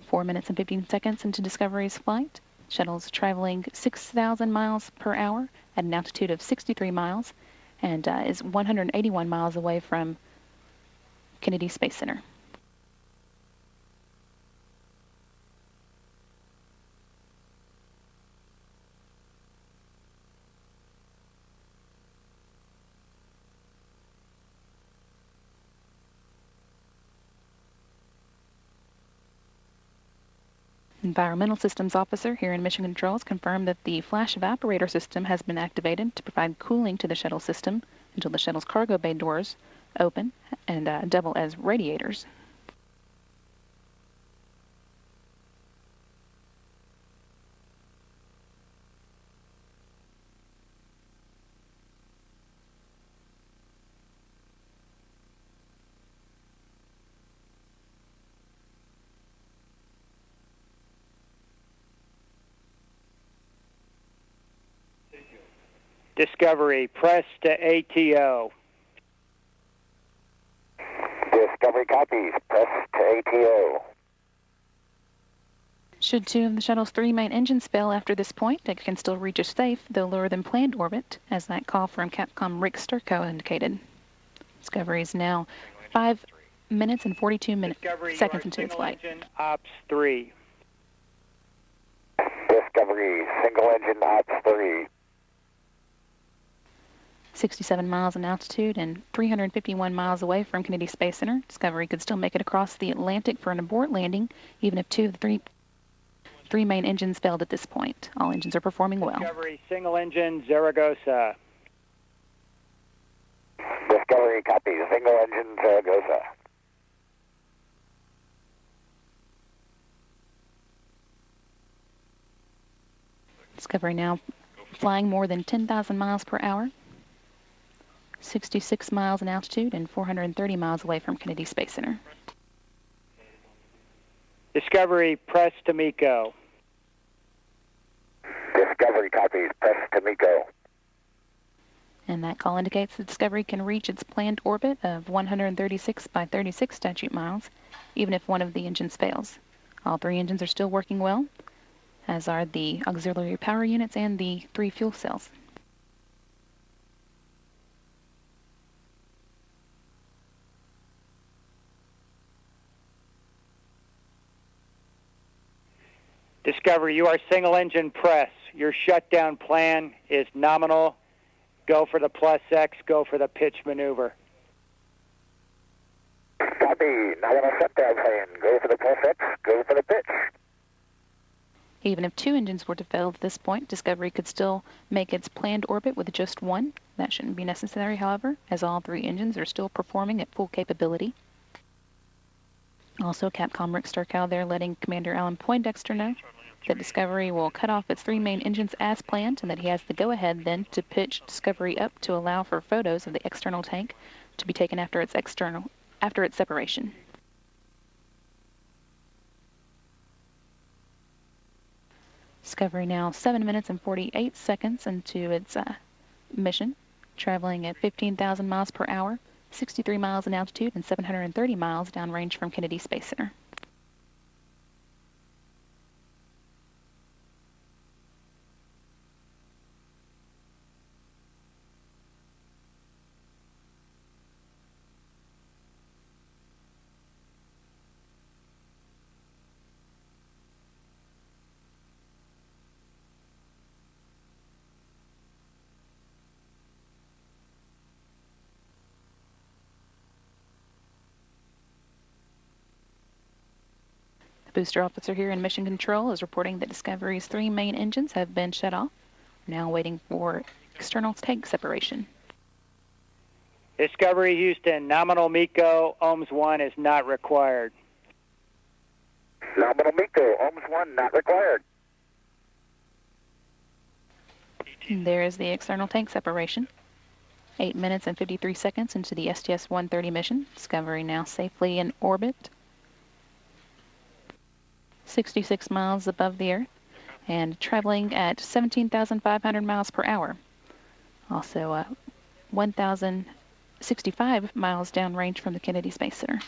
4 minutes and 15 seconds into Discovery's flight. Shuttle's traveling 6,000 miles per hour at an altitude of 63 miles and is 181 miles away from Kennedy Space Center. Environmental Systems Officer here in Mission Controls confirmed that the flash evaporator system has been activated to provide cooling to the shuttle system until the shuttle's cargo bay doors open and double as radiators. Discovery, press to ATO. Discovery copies. Press to ATO. Should two of the shuttle's three main engines fail after this point, it can still reach a safe, though lower than planned orbit, as that call from Capcom Rick Sturko indicated. Discovery is now 5 minutes and 42 seconds into its flight. Engine, Ops 3. Discovery, single engine Ops 3. 67 miles in altitude and 351 miles away from Kennedy Space Center, Discovery could still make it across the Atlantic for an abort landing, even if two of the three main engines failed at this point. All engines are performing well. Discovery, single engine, Zaragoza. Discovery copies, single engine Zaragoza. Discovery now flying more than 10,000 miles per hour. 66 miles in altitude and 430 miles away from Kennedy Space Center. Discovery, press to MECO. Discovery copies, press to MECO. And that call indicates that Discovery can reach its planned orbit of 136 by 36 statute miles, even if one of the engines fails. All three engines are still working well, as are the auxiliary power units and the 3 fuel cells. Discovery, you are single engine press. Your shutdown plan is nominal. Go for the plus X, go for the pitch maneuver. Copy, nominal shutdown plan. Go for the plus X, go for the pitch. Even if two engines were to fail at this point, Discovery could still make its planned orbit with just one. That shouldn't be necessary, however, as all three engines are still performing at full capability. Also, Capcom Rick Sturkow there letting Commander Alan Poindexter know that Discovery will cut off its three main engines as planned and that he has the go-ahead then to pitch Discovery up to allow for photos of the external tank to be taken after its separation. Discovery now 7 minutes and 48 seconds into its mission, traveling at 15,000 miles per hour, 63 miles in altitude, and 730 miles downrange from Kennedy Space Center. The booster officer here in Mission Control is reporting that Discovery's three main engines have been shut off. We're now waiting for external tank separation. Discovery Houston, nominal MECO, OHMS 1 is not required. Nominal MECO, OHMS 1 not required. And there is the external tank separation. 8 minutes and 53 seconds into the STS-130 mission. Discovery now safely in orbit, 66 miles above the Earth, and traveling at 17,500 miles per hour. Also 1,065 miles downrange from the Kennedy Space Center.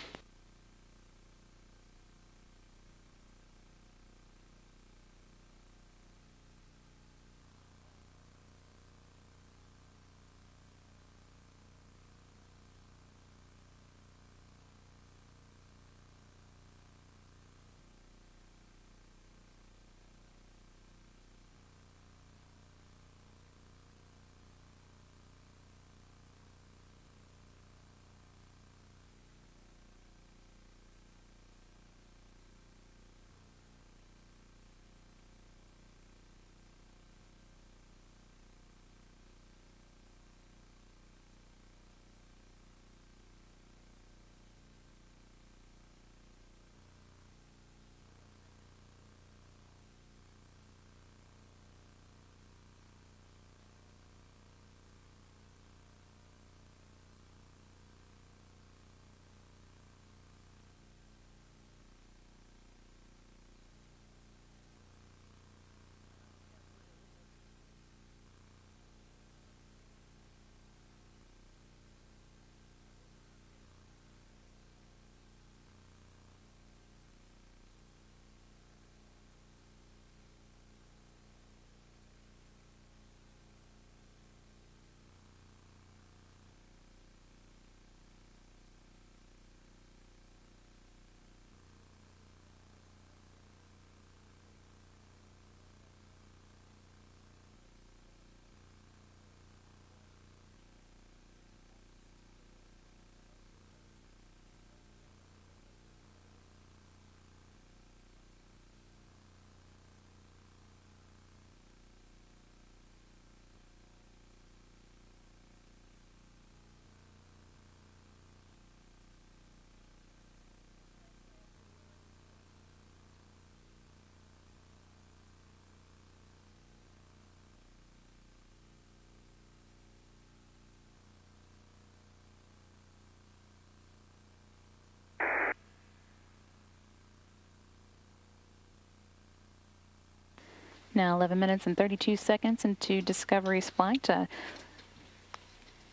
Now 11 minutes and 32 seconds into Discovery's flight.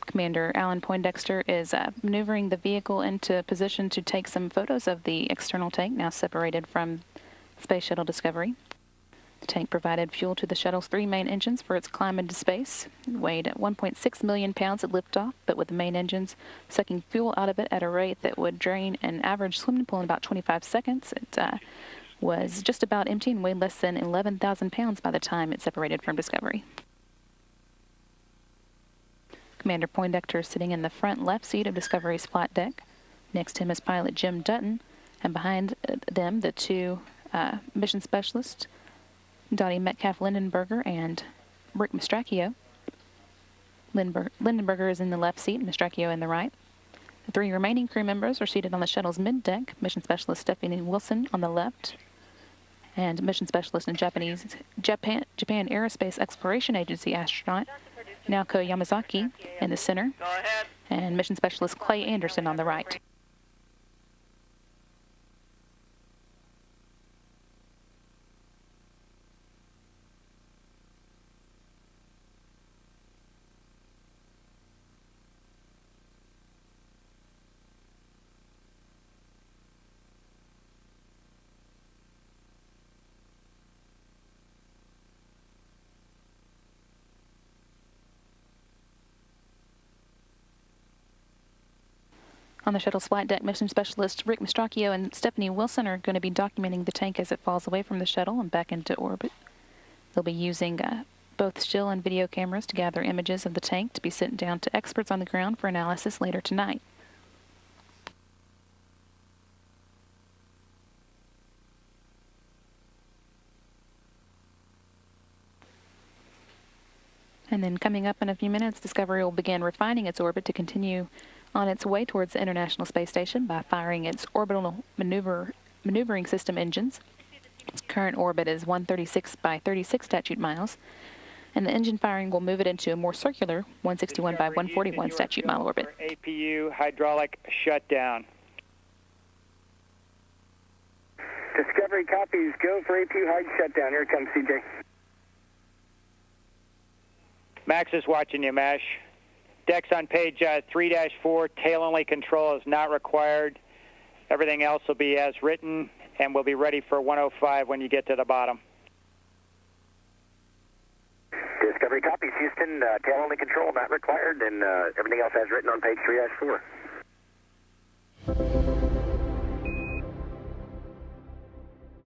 Commander Alan Poindexter is maneuvering the vehicle into position to take some photos of the external tank, now separated from Space Shuttle Discovery. The tank provided fuel to the shuttle's 3 main engines for its climb into space. It weighed 1.6 million pounds at liftoff, but with the main engines sucking fuel out of it at a rate that would drain an average swimming pool in about 25 seconds, it was just about empty and weighed less than 11,000 pounds by the time it separated from Discovery. Commander Poindexter is sitting in the front left seat of Discovery's flight deck. Next to him is pilot Jim Dutton, and behind them the 2 mission specialists, Dottie Metcalf-Lindenberger and Rick Mastracchio. Lindenberger is in the left seat, Mastracchio in the right. The 3 remaining crew members are seated on the shuttle's mid-deck, mission specialist Stephanie Wilson on the left, and mission specialist and Japan Aerospace Exploration Agency astronaut Naoko Yamazaki in the center, and mission specialist Clay Anderson on the right. On the shuttle's flight deck, mission specialist Rick Mastracchio and Stephanie Wilson are going to be documenting the tank as it falls away from the shuttle and back into orbit. They'll be using both still and video cameras to gather images of the tank to be sent down to experts on the ground for analysis later tonight. And then coming up in a few minutes, Discovery will begin refining its orbit to continue on its way towards the International Space Station by firing its orbital maneuvering system engines. Its current orbit is 136 by 36 statute miles, and the engine firing will move it into a more circular 161 by 141 statute mile orbit. APU hydraulic shutdown. Discovery copies. Go for APU hard shutdown. Here comes CJ. Max is watching you, Mash. Decks on page 3-4, tail-only control is not required. Everything else will be as written, and we'll be ready for 105 when you get to the bottom. Discovery copies, Houston. Tail-only control not required, and everything else as written on page 3-4.